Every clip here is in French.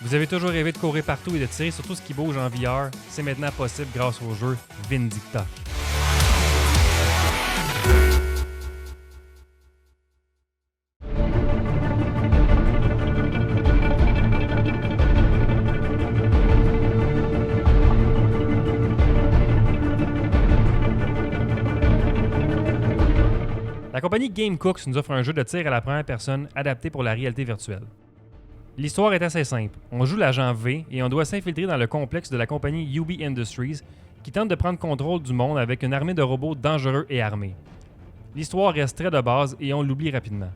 Vous avez toujours rêvé de courir partout et de tirer sur tout ce qui bouge en VR. C'est maintenant possible grâce au jeu Vindicta. La compagnie GameCooks nous offre un jeu de tir à la première personne adapté pour la réalité virtuelle. L'histoire est assez simple. On joue l'agent V et on doit s'infiltrer dans le complexe de la compagnie UB Industries qui tente de prendre contrôle du monde avec une armée de robots dangereux et armés. L'histoire reste très de base et on l'oublie rapidement.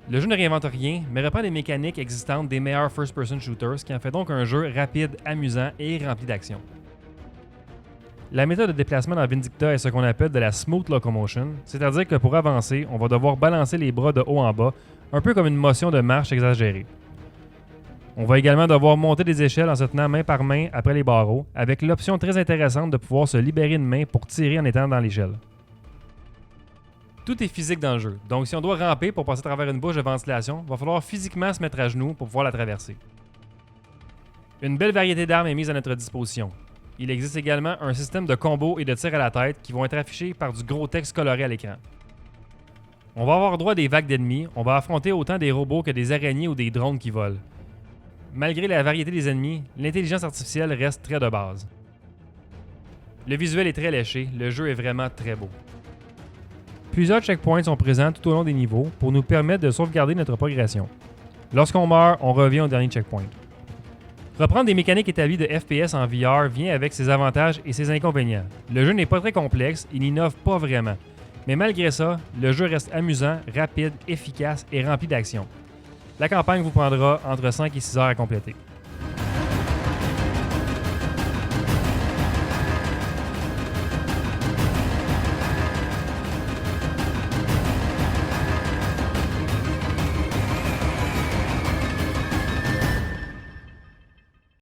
Le jeu ne réinvente rien, mais reprend les mécaniques existantes des meilleurs first-person shooters, ce qui en fait donc un jeu rapide, amusant et rempli d'action. La méthode de déplacement dans Vindicta est ce qu'on appelle de la smooth locomotion, c'est-à-dire que pour avancer, on va devoir balancer les bras de haut en bas, un peu comme une motion de marche exagérée. On va également devoir monter des échelles en se tenant main par main après les barreaux, avec l'option très intéressante de pouvoir se libérer une main pour tirer en étant dans l'échelle. Tout est physique dans le jeu, donc si on doit ramper pour passer à travers une bouche de ventilation, il va falloir physiquement se mettre à genoux pour pouvoir la traverser. Une belle variété d'armes est mise à notre disposition. Il existe également un système de combos et de tirs à la tête qui vont être affichés par du gros texte coloré à l'écran. On va avoir droit à des vagues d'ennemis, on va affronter autant des robots que des araignées ou des drones qui volent. Malgré la variété des ennemis, l'intelligence artificielle reste très de base. Le visuel est très léché, le jeu est vraiment très beau. Plusieurs checkpoints sont présents tout au long des niveaux pour nous permettre de sauvegarder notre progression. Lorsqu'on meurt, on revient au dernier checkpoint. Reprendre des mécaniques établies de FPS en VR vient avec ses avantages et ses inconvénients. Le jeu n'est pas très complexe, il n'innove pas vraiment. Mais malgré ça, le jeu reste amusant, rapide, efficace et rempli d'action. La campagne vous prendra entre 5 et 6 heures à compléter.